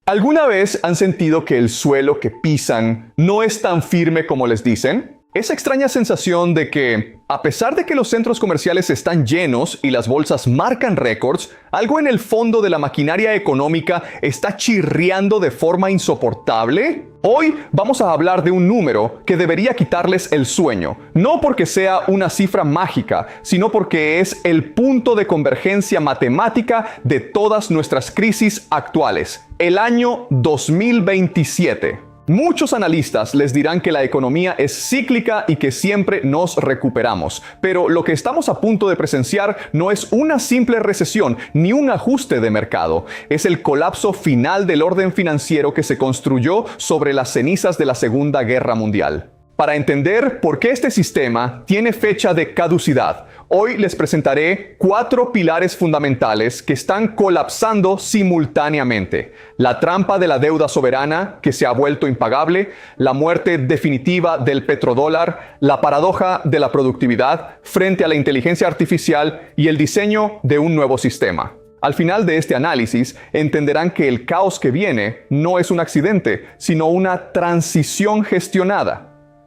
¿Alguna vez han sentido que el suelo que pisan no es tan firme como les dicen? Esa extraña sensación de que, a pesar de que los centros comerciales están llenos y las bolsas marcan récords, algo en el fondo de la maquinaria económica está chirriando de forma insoportable. Hoy vamos a hablar de un número que debería quitarles el sueño, no porque sea una cifra mágica, sino porque es el punto de convergencia matemática de todas nuestras crisis actuales, el año 2027. Muchos analistas les dirán que la economía es cíclica y que siempre nos recuperamos, pero lo que estamos a punto de presenciar no es una simple recesión ni un ajuste de mercado, es el colapso final del orden financiero que se construyó sobre las cenizas de la Segunda Guerra Mundial. Para entender por qué este sistema tiene fecha de caducidad, hoy les presentaré 4 pilares fundamentales que están colapsando simultáneamente. La trampa de la deuda soberana, que se ha vuelto impagable, la muerte definitiva del petrodólar, la paradoja de la productividad frente a la inteligencia artificial y el diseño de un nuevo sistema. Al final de este análisis, entenderán que el caos que viene no es un accidente, sino una transición gestionada.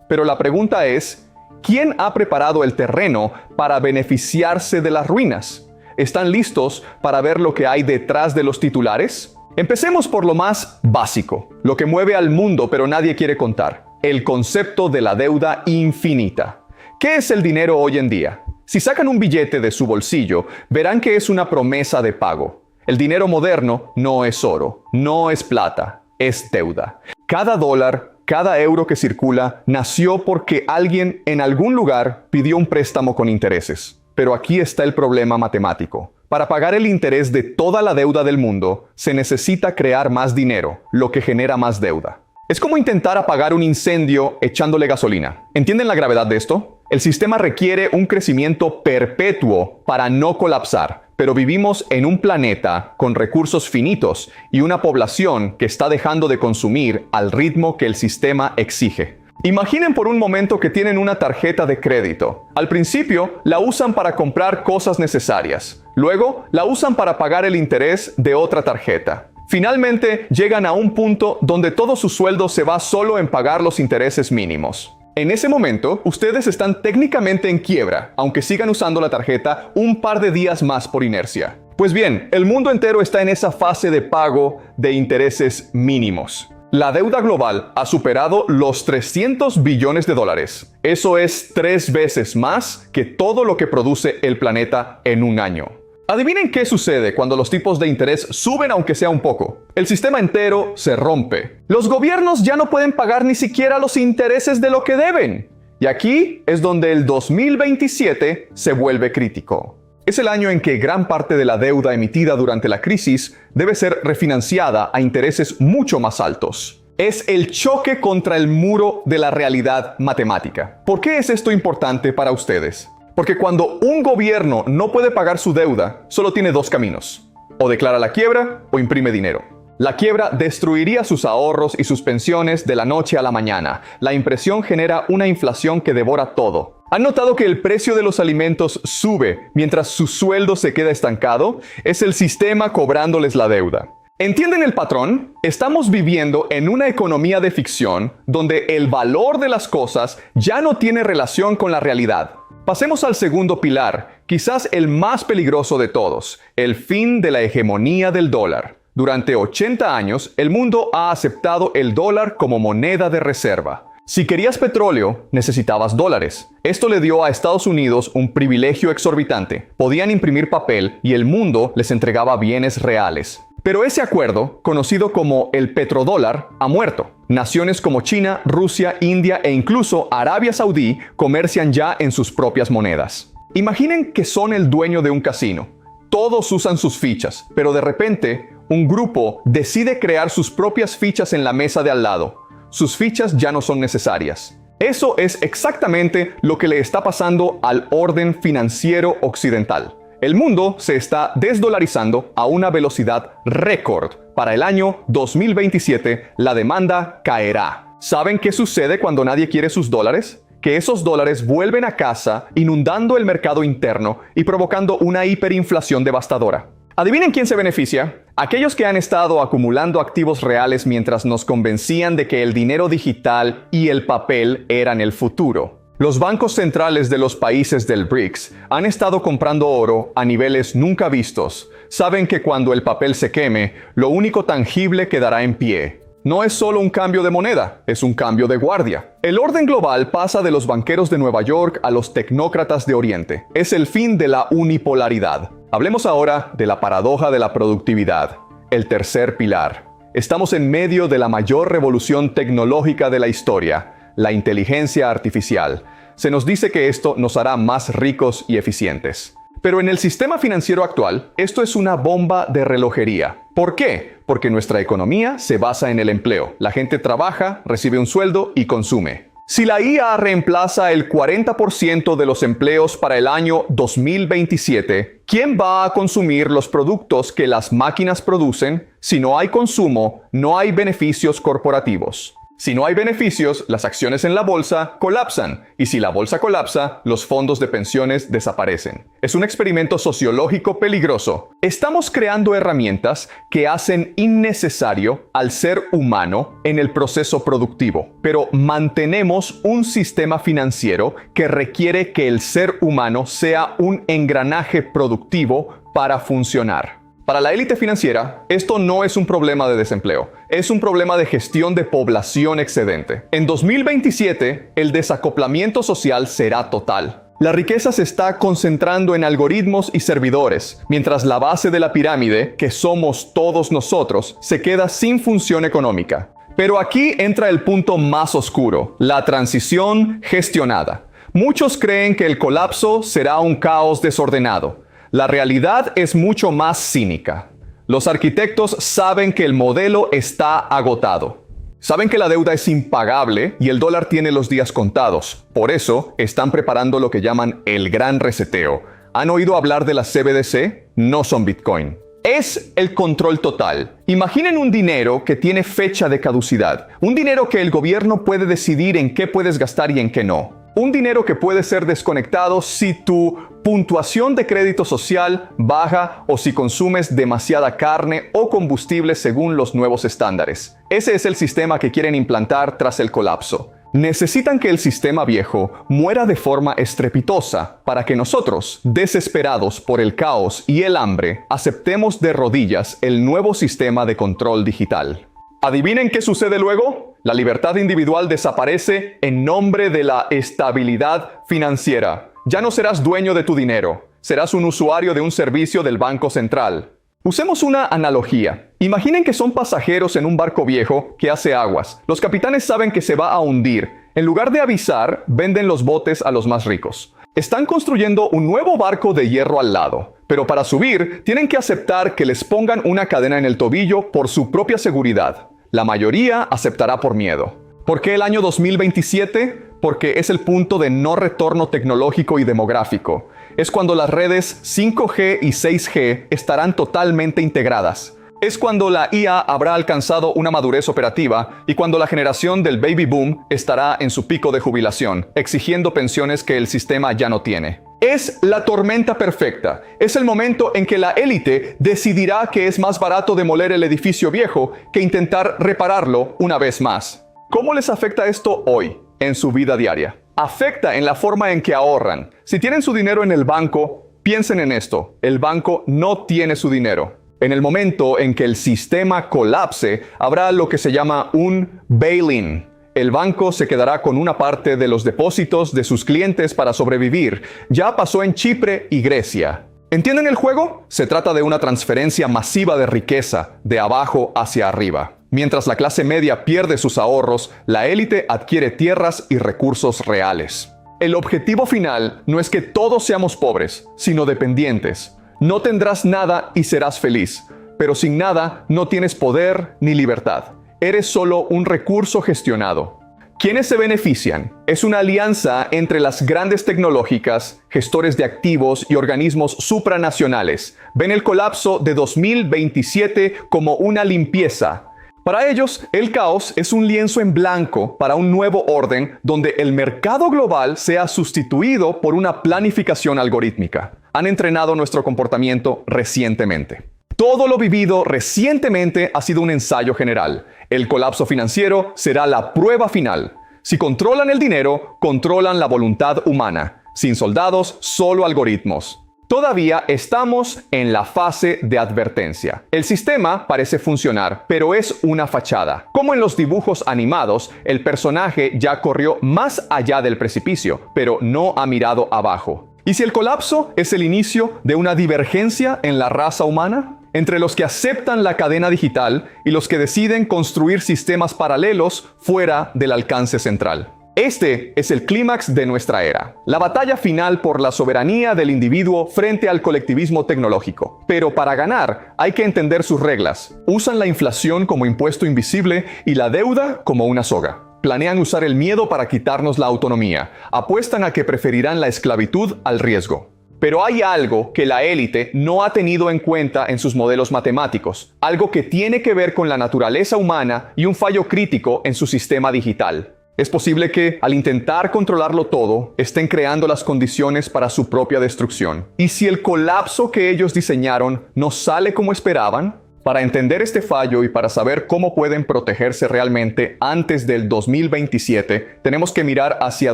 Pero la pregunta es, ¿quién ha preparado el terreno para beneficiarse de las ruinas? ¿Están listos para ver lo que hay detrás de los titulares? Empecemos por lo más básico, lo que mueve al mundo pero nadie quiere contar, el concepto de la deuda infinita. ¿Qué es el dinero hoy en día? Si sacan un billete de su bolsillo, verán que es una promesa de pago. El dinero moderno no es oro, no es plata, es deuda. Cada dólar, cada euro que circula nació porque alguien en algún lugar pidió un préstamo con intereses. Pero aquí está el problema matemático. Para pagar el interés de toda la deuda del mundo, se necesita crear más dinero, lo que genera más deuda. Es como intentar apagar un incendio echándole gasolina. ¿Entienden la gravedad de esto? El sistema requiere un crecimiento perpetuo para no colapsar. Pero vivimos en un planeta con recursos finitos y una población que está dejando de consumir al ritmo que el sistema exige. Imaginen por un momento que tienen una tarjeta de crédito. Al principio la usan para comprar cosas necesarias. Luego la usan para pagar el interés de otra tarjeta. Finalmente llegan a un punto donde todo su sueldo se va solo en pagar los intereses mínimos. En ese momento, ustedes están técnicamente en quiebra, aunque sigan usando la tarjeta un par de días más por inercia. Pues bien, el mundo entero está en esa fase de pago de intereses mínimos. La deuda global ha superado los 300 billones de dólares. Eso es 3 veces más que todo lo que produce el planeta en un año. Adivinen qué sucede cuando los tipos de interés suben aunque sea un poco. El sistema entero se rompe. Los gobiernos ya no pueden pagar ni siquiera los intereses de lo que deben. Y aquí es donde el 2027 se vuelve crítico. Es el año en que gran parte de la deuda emitida durante la crisis debe ser refinanciada a intereses mucho más altos. Es el choque contra el muro de la realidad matemática. ¿Por qué es esto importante para ustedes? Porque cuando un gobierno no puede pagar su deuda, solo tiene 2 caminos. O declara la quiebra o imprime dinero. La quiebra destruiría sus ahorros y sus pensiones de la noche a la mañana. La impresión genera una inflación que devora todo. ¿Han notado que el precio de los alimentos sube mientras su sueldo se queda estancado? Es el sistema cobrándoles la deuda. ¿Entienden el patrón? Estamos viviendo en una economía de ficción donde el valor de las cosas ya no tiene relación con la realidad. Pasemos al segundo pilar, quizás el más peligroso de todos, el fin de la hegemonía del dólar. Durante 80 años, el mundo ha aceptado el dólar como moneda de reserva. Si querías petróleo, necesitabas dólares. Esto le dio a Estados Unidos un privilegio exorbitante. Podían imprimir papel y el mundo les entregaba bienes reales. Pero ese acuerdo, conocido como el petrodólar, ha muerto. Naciones como China, Rusia, India e incluso Arabia Saudí comercian ya en sus propias monedas. Imaginen que son el dueño de un casino. Todos usan sus fichas, pero de repente, un grupo decide crear sus propias fichas en la mesa de al lado. Sus fichas ya no son necesarias. Eso es exactamente lo que le está pasando al orden financiero occidental. El mundo se está desdolarizando a una velocidad récord. Para el año 2027, la demanda caerá. ¿Saben qué sucede cuando nadie quiere sus dólares? Que esos dólares vuelven a casa, inundando el mercado interno y provocando una hiperinflación devastadora. ¿Adivinen quién se beneficia? Aquellos que han estado acumulando activos reales mientras nos convencían de que el dinero digital y el papel eran el futuro. Los bancos centrales de los países del BRICS han estado comprando oro a niveles nunca vistos. Saben que cuando el papel se queme, lo único tangible quedará en pie. No es solo un cambio de moneda, es un cambio de guardia. El orden global pasa de los banqueros de Nueva York a los tecnócratas de Oriente. Es el fin de la unipolaridad. Hablemos ahora de la paradoja de la productividad, el tercer pilar. Estamos en medio de la mayor revolución tecnológica de la historia, la inteligencia artificial. Se nos dice que esto nos hará más ricos y eficientes. Pero en el sistema financiero actual, esto es una bomba de relojería. ¿Por qué? Porque nuestra economía se basa en el empleo. La gente trabaja, recibe un sueldo y consume. Si la IA reemplaza el 40% de los empleos para el año 2027, ¿quién va a consumir los productos que las máquinas producen? Si no hay consumo, no hay beneficios corporativos. Si no hay beneficios, las acciones en la bolsa colapsan, y si la bolsa colapsa, los fondos de pensiones desaparecen. Es un experimento sociológico peligroso. Estamos creando herramientas que hacen innecesario al ser humano en el proceso productivo, pero mantenemos un sistema financiero que requiere que el ser humano sea un engranaje productivo para funcionar. Para la élite financiera, esto no es un problema de desempleo, es un problema de gestión de población excedente. En 2027, el desacoplamiento social será total. La riqueza se está concentrando en algoritmos y servidores, mientras la base de la pirámide, que somos todos nosotros, se queda sin función económica. Pero aquí entra el punto más oscuro, la transición gestionada. Muchos creen que el colapso será un caos desordenado. La realidad es mucho más cínica. Los arquitectos saben que el modelo está agotado. Saben que la deuda es impagable y el dólar tiene los días contados. Por eso están preparando lo que llaman el gran reseteo. ¿Han oído hablar de las CBDC? No son Bitcoin. Es el control total. Imaginen un dinero que tiene fecha de caducidad. Un dinero que el gobierno puede decidir en qué puedes gastar y en qué no. Un dinero que puede ser desconectado si tu puntuación de crédito social baja o si consumes demasiada carne o combustible según los nuevos estándares. Ese es el sistema que quieren implantar tras el colapso. Necesitan que el sistema viejo muera de forma estrepitosa para que nosotros, desesperados por el caos y el hambre, aceptemos de rodillas el nuevo sistema de control digital. ¿Adivinen qué sucede luego? La libertad individual desaparece en nombre de la estabilidad financiera. Ya no serás dueño de tu dinero, serás un usuario de un servicio del Banco Central. Usemos una analogía. Imaginen que son pasajeros en un barco viejo que hace aguas. Los capitanes saben que se va a hundir. En lugar de avisar, venden los botes a los más ricos. Están construyendo un nuevo barco de hierro al lado, pero para subir tienen que aceptar que les pongan una cadena en el tobillo por su propia seguridad. La mayoría aceptará por miedo. ¿Por qué el año 2027? Porque es el punto de no retorno tecnológico y demográfico. Es cuando las redes 5G y 6G estarán totalmente integradas. Es cuando la IA habrá alcanzado una madurez operativa y cuando la generación del baby boom estará en su pico de jubilación, exigiendo pensiones que el sistema ya no tiene. Es la tormenta perfecta. Es el momento en que la élite decidirá que es más barato demoler el edificio viejo que intentar repararlo una vez más. ¿Cómo les afecta esto hoy, en su vida diaria? Afecta en la forma en que ahorran. Si tienen su dinero en el banco, piensen en esto. El banco no tiene su dinero. En el momento en que el sistema colapse, habrá lo que se llama un bail-in. El banco se quedará con una parte de los depósitos de sus clientes para sobrevivir. Ya pasó en Chipre y Grecia. ¿Entienden el juego? Se trata de una transferencia masiva de riqueza, de abajo hacia arriba. Mientras la clase media pierde sus ahorros, la élite adquiere tierras y recursos reales. El objetivo final no es que todos seamos pobres, sino dependientes. No tendrás nada y serás feliz, pero sin nada no tienes poder ni libertad. Eres solo un recurso gestionado. ¿Quiénes se benefician? Es una alianza entre las grandes tecnológicas, gestores de activos y organismos supranacionales. Ven el colapso de 2027 como una limpieza. Para ellos, el caos es un lienzo en blanco para un nuevo orden donde el mercado global sea sustituido por una planificación algorítmica. Han entrenado nuestro comportamiento recientemente. Todo lo vivido recientemente ha sido un ensayo general. El colapso financiero será la prueba final. Si controlan el dinero, controlan la voluntad humana. Sin soldados, solo algoritmos. Todavía estamos en la fase de advertencia. El sistema parece funcionar, pero es una fachada. Como en los dibujos animados, el personaje ya corrió más allá del precipicio, pero no ha mirado abajo. ¿Y si el colapso es el inicio de una divergencia en la raza humana? Entre los que aceptan la cadena digital y los que deciden construir sistemas paralelos fuera del alcance central. Este es el clímax de nuestra era, la batalla final por la soberanía del individuo frente al colectivismo tecnológico. Pero para ganar hay que entender sus reglas. Usan la inflación como impuesto invisible y la deuda como una soga. Planean usar el miedo para quitarnos la autonomía. Apuestan a que preferirán la esclavitud al riesgo. Pero hay algo que la élite no ha tenido en cuenta en sus modelos matemáticos, algo que tiene que ver con la naturaleza humana y un fallo crítico en su sistema digital. Es posible que, al intentar controlarlo todo, estén creando las condiciones para su propia destrucción. ¿Y si el colapso que ellos diseñaron no sale como esperaban? Para entender este fallo y para saber cómo pueden protegerse realmente antes del 2027, tenemos que mirar hacia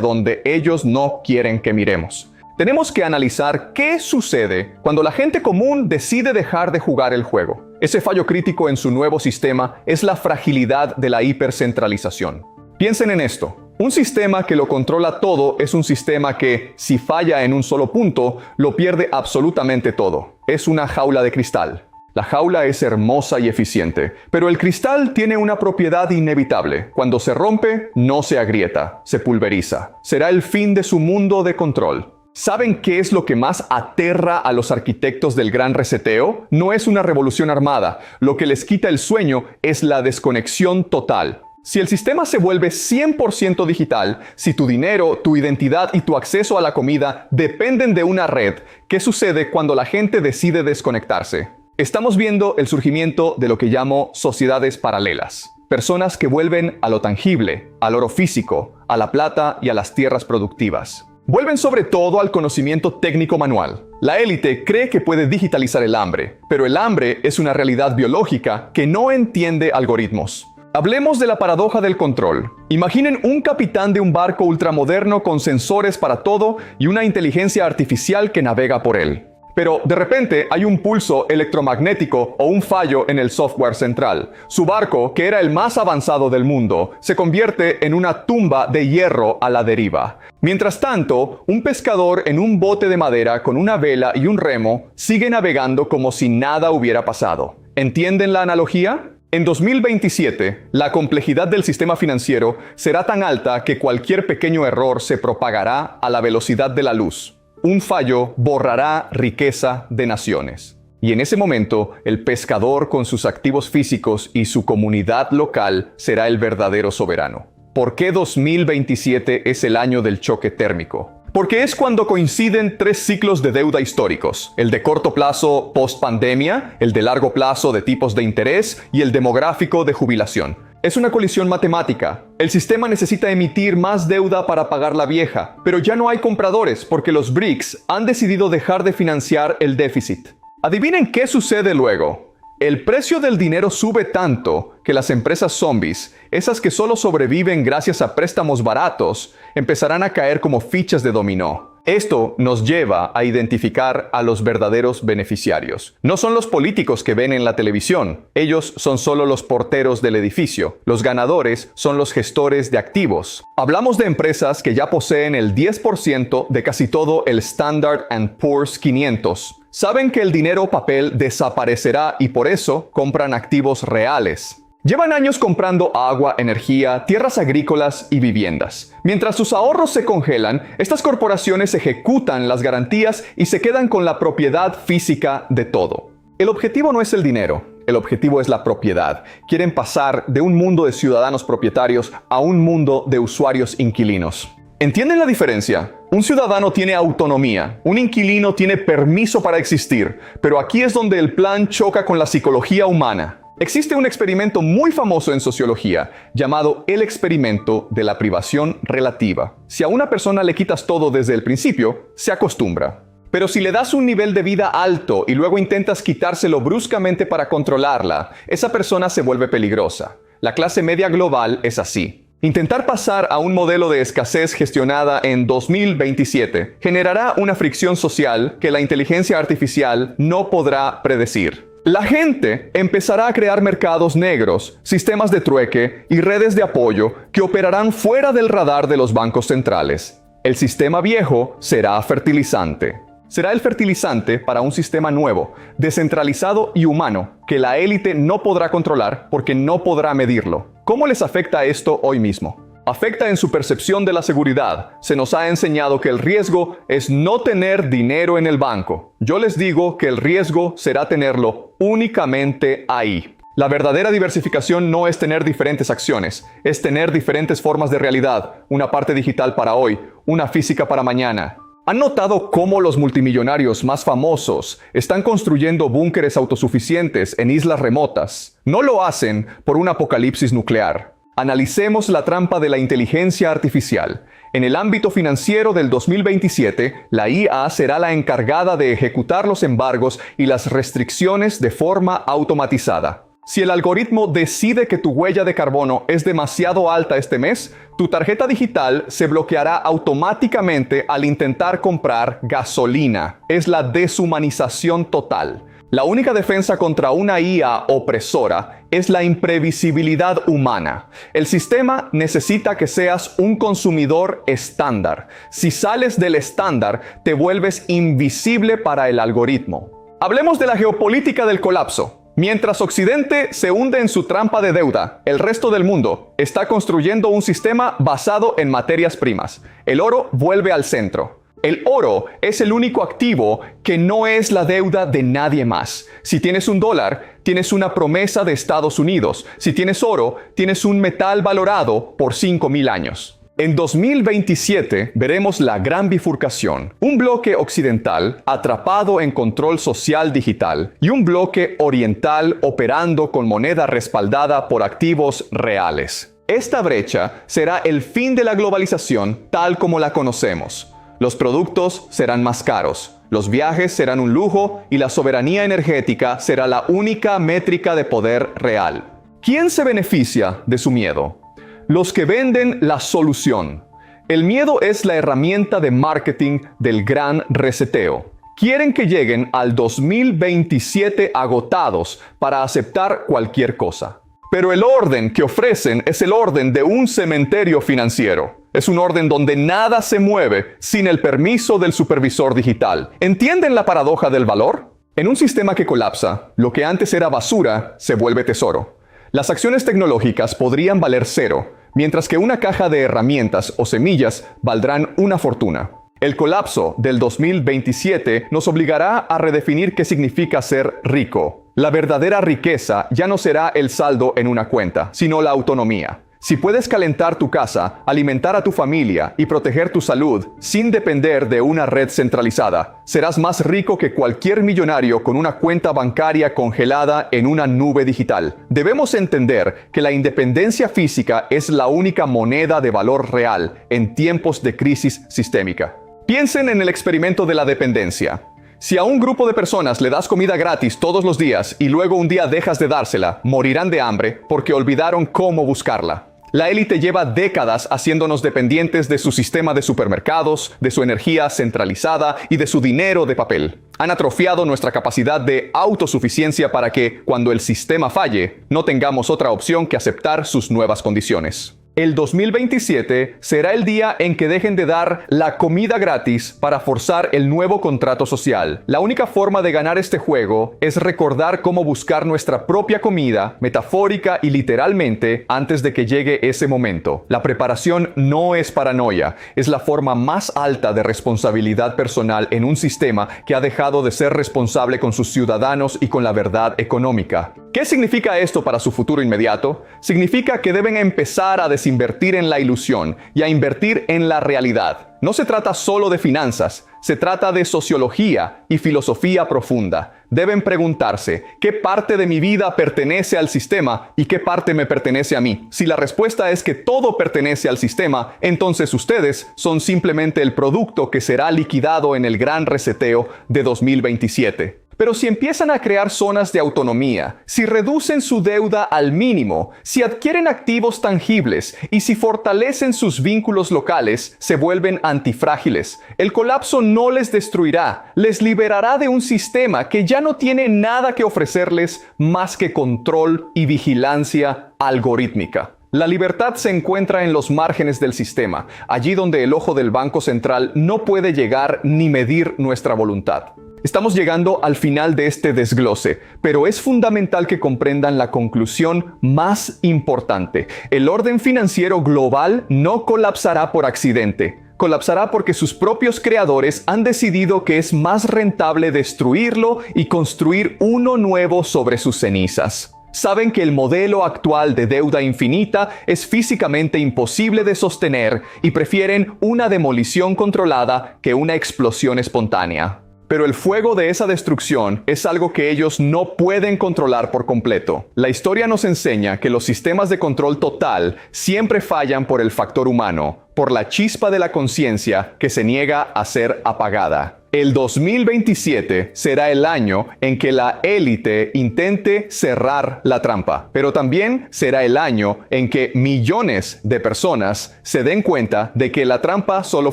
donde ellos no quieren que miremos. Tenemos que analizar qué sucede cuando la gente común decide dejar de jugar el juego. Ese fallo crítico en su nuevo sistema es la fragilidad de la hipercentralización. Piensen en esto. Un sistema que lo controla todo es un sistema que, si falla en un solo punto, lo pierde absolutamente todo. Es una jaula de cristal. La jaula es hermosa y eficiente, pero el cristal tiene una propiedad inevitable. Cuando se rompe, no se agrieta, se pulveriza. Será el fin de su mundo de control. ¿Saben qué es lo que más aterra a los arquitectos del gran reseteo? No es una revolución armada. Lo que les quita el sueño es la desconexión total. Si el sistema se vuelve 100% digital, si tu dinero, tu identidad y tu acceso a la comida dependen de una red, ¿qué sucede cuando la gente decide desconectarse? Estamos viendo el surgimiento de lo que llamo sociedades paralelas. Personas que vuelven a lo tangible, al oro físico, a la plata y a las tierras productivas. Vuelven sobre todo al conocimiento técnico manual. La élite cree que puede digitalizar el hambre, pero el hambre es una realidad biológica que no entiende algoritmos. Hablemos de la paradoja del control. Imaginen un capitán de un barco ultramoderno con sensores para todo y una inteligencia artificial que navega por él. Pero de repente hay un pulso electromagnético o un fallo en el software central. Su barco, que era el más avanzado del mundo, se convierte en una tumba de hierro a la deriva. Mientras tanto, un pescador en un bote de madera con una vela y un remo sigue navegando como si nada hubiera pasado. ¿Entienden la analogía? En 2027, la complejidad del sistema financiero será tan alta que cualquier pequeño error se propagará a la velocidad de la luz. Un fallo borrará riqueza de naciones. Y en ese momento, el pescador con sus activos físicos y su comunidad local será el verdadero soberano. ¿Por qué 2027 es el año del choque térmico? Porque es cuando coinciden tres ciclos de deuda históricos: el de corto plazo post-pandemia, el de largo plazo de tipos de interés y el demográfico de jubilación. Es una colisión matemática. El sistema necesita emitir más deuda para pagar la vieja, pero ya no hay compradores porque los BRICS han decidido dejar de financiar el déficit. Adivinen qué sucede luego. El precio del dinero sube tanto que las empresas zombies, esas que solo sobreviven gracias a préstamos baratos, empezarán a caer como fichas de dominó. Esto nos lleva a identificar a los verdaderos beneficiarios. No son los políticos que ven en la televisión. Ellos son solo los porteros del edificio. Los ganadores son los gestores de activos. Hablamos de empresas que ya poseen el 10% de casi todo el Standard & Poor's 500. Saben que el dinero papel desaparecerá y por eso compran activos reales. Llevan años comprando agua, energía, tierras agrícolas y viviendas. Mientras sus ahorros se congelan, estas corporaciones ejecutan las garantías y se quedan con la propiedad física de todo. El objetivo no es el dinero, el objetivo es la propiedad. Quieren pasar de un mundo de ciudadanos propietarios a un mundo de usuarios inquilinos. ¿Entienden la diferencia? Un ciudadano tiene autonomía, un inquilino tiene permiso para existir, pero aquí es donde el plan choca con la psicología humana. Existe un experimento muy famoso en sociología llamado el experimento de la privación relativa. Si a una persona le quitas todo desde el principio, se acostumbra. Pero si le das un nivel de vida alto y luego intentas quitárselo bruscamente para controlarla, esa persona se vuelve peligrosa. La clase media global es así. Intentar pasar a un modelo de escasez gestionada en 2027 generará una fricción social que la inteligencia artificial no podrá predecir. La gente empezará a crear mercados negros, sistemas de trueque y redes de apoyo que operarán fuera del radar de los bancos centrales. El sistema viejo será fertilizante. Será el fertilizante para un sistema nuevo, descentralizado y humano, que la élite no podrá controlar porque no podrá medirlo. ¿Cómo les afecta esto hoy mismo? Afecta en su percepción de la seguridad. Se nos ha enseñado que el riesgo es no tener dinero en el banco. Yo les digo que el riesgo será tenerlo únicamente ahí. La verdadera diversificación no es tener diferentes acciones, es tener diferentes formas de realidad, una parte digital para hoy, una física para mañana. ¿Han notado cómo los multimillonarios más famosos están construyendo búnkeres autosuficientes en islas remotas? No lo hacen por un apocalipsis nuclear. Analicemos la trampa de la inteligencia artificial. En el ámbito financiero del 2027, la IA será la encargada de ejecutar los embargos y las restricciones de forma automatizada. Si el algoritmo decide que tu huella de carbono es demasiado alta este mes, tu tarjeta digital se bloqueará automáticamente al intentar comprar gasolina. Es la deshumanización total. La única defensa contra una IA opresora es la imprevisibilidad humana. El sistema necesita que seas un consumidor estándar. Si sales del estándar, te vuelves invisible para el algoritmo. Hablemos de la geopolítica del colapso. Mientras Occidente se hunde en su trampa de deuda, el resto del mundo está construyendo un sistema basado en materias primas. El oro vuelve al centro. El oro es el único activo que no es la deuda de nadie más. Si tienes un dólar, tienes una promesa de Estados Unidos. Si tienes oro, tienes un metal valorado por 5,000 años. En 2027 veremos la gran bifurcación, un bloque occidental atrapado en control social digital y un bloque oriental operando con moneda respaldada por activos reales. Esta brecha será el fin de la globalización tal como la conocemos. Los productos serán más caros, los viajes serán un lujo y la soberanía energética será la única métrica de poder real. ¿Quién se beneficia de su miedo? Los que venden la solución. El miedo es la herramienta de marketing del gran reseteo. Quieren que lleguen al 2027 agotados para aceptar cualquier cosa. Pero el orden que ofrecen es el orden de un cementerio financiero. Es un orden donde nada se mueve sin el permiso del supervisor digital. ¿Entienden la paradoja del valor? En un sistema que colapsa, lo que antes era basura se vuelve tesoro. Las acciones tecnológicas podrían valer cero, mientras que una caja de herramientas o semillas valdrán una fortuna. El colapso del 2027 nos obligará a redefinir qué significa ser rico. La verdadera riqueza ya no será el saldo en una cuenta, sino la autonomía. Si puedes calentar tu casa, alimentar a tu familia y proteger tu salud sin depender de una red centralizada, serás más rico que cualquier millonario con una cuenta bancaria congelada en una nube digital. Debemos entender que la independencia física es la única moneda de valor real en tiempos de crisis sistémica. Piensen en el experimento de la dependencia. Si a un grupo de personas le das comida gratis todos los días y luego un día dejas de dársela, morirán de hambre porque olvidaron cómo buscarla. La élite lleva décadas haciéndonos dependientes de su sistema de supermercados, de su energía centralizada y de su dinero de papel. Han atrofiado nuestra capacidad de autosuficiencia para que, cuando el sistema falle, no tengamos otra opción que aceptar sus nuevas condiciones. El 2027 será el día en que dejen de dar la comida gratis para forzar el nuevo contrato social. La única forma de ganar este juego es recordar cómo buscar nuestra propia comida, metafórica y literalmente, antes de que llegue ese momento. La preparación no es paranoia, es la forma más alta de responsabilidad personal en un sistema que ha dejado de ser responsable con sus ciudadanos y con la verdad económica. ¿Qué significa esto para su futuro inmediato? Significa que deben empezar a decidir desinvertir en la ilusión y a invertir en la realidad. No se trata solo de finanzas, se trata de sociología y filosofía profunda. Deben preguntarse, ¿qué parte de mi vida pertenece al sistema y qué parte me pertenece a mí? Si la respuesta es que todo pertenece al sistema, entonces ustedes son simplemente el producto que será liquidado en el gran reseteo de 2027. Pero si empiezan a crear zonas de autonomía, si reducen su deuda al mínimo, si adquieren activos tangibles y si fortalecen sus vínculos locales, se vuelven antifrágiles. El colapso no les destruirá, les liberará de un sistema que ya no tiene nada que ofrecerles más que control y vigilancia algorítmica. La libertad se encuentra en los márgenes del sistema, allí donde el ojo del Banco Central no puede llegar ni medir nuestra voluntad. Estamos llegando al final de este desglose, pero es fundamental que comprendan la conclusión más importante. El orden financiero global no colapsará por accidente. Colapsará porque sus propios creadores han decidido que es más rentable destruirlo y construir uno nuevo sobre sus cenizas. Saben que el modelo actual de deuda infinita es físicamente imposible de sostener y prefieren una demolición controlada que una explosión espontánea. Pero el fuego de esa destrucción es algo que ellos no pueden controlar por completo. La historia nos enseña que los sistemas de control total siempre fallan por el factor humano, por la chispa de la conciencia que se niega a ser apagada. El 2027 será el año en que la élite intente cerrar la trampa, pero también será el año en que millones de personas se den cuenta de que la trampa solo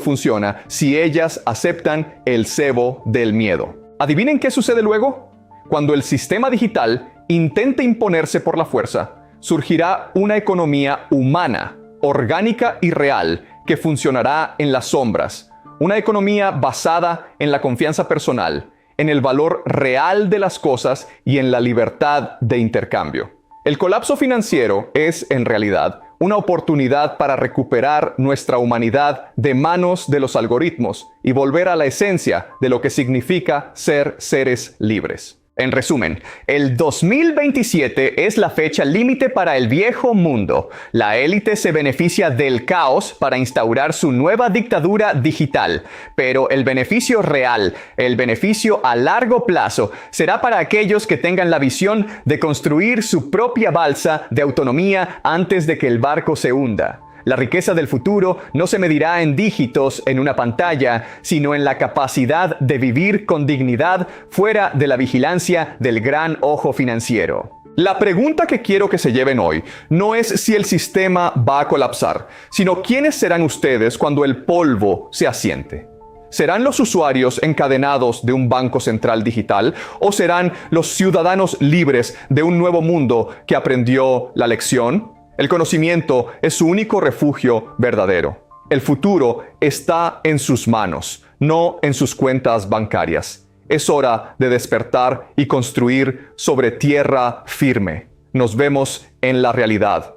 funciona si ellas aceptan el cebo del miedo. ¿Adivinen qué sucede luego? Cuando el sistema digital intente imponerse por la fuerza, surgirá una economía humana, orgánica y real que funcionará en las sombras. Una economía basada en la confianza personal, en el valor real de las cosas y en la libertad de intercambio. El colapso financiero es, en realidad, una oportunidad para recuperar nuestra humanidad de manos de los algoritmos y volver a la esencia de lo que significa ser seres libres. En resumen, el 2027 es la fecha límite para el viejo mundo. La élite se beneficia del caos para instaurar su nueva dictadura digital. Pero el beneficio real, el beneficio a largo plazo, será para aquellos que tengan la visión de construir su propia balsa de autonomía antes de que el barco se hunda. La riqueza del futuro no se medirá en dígitos en una pantalla, sino en la capacidad de vivir con dignidad fuera de la vigilancia del gran ojo financiero. La pregunta que quiero que se lleven hoy no es si el sistema va a colapsar, sino quiénes serán ustedes cuando el polvo se asiente. ¿Serán los usuarios encadenados de un banco central digital o serán los ciudadanos libres de un nuevo mundo que aprendió la lección? El conocimiento es su único refugio verdadero. El futuro está en sus manos, no en sus cuentas bancarias. Es hora de despertar y construir sobre tierra firme. Nos vemos en la realidad.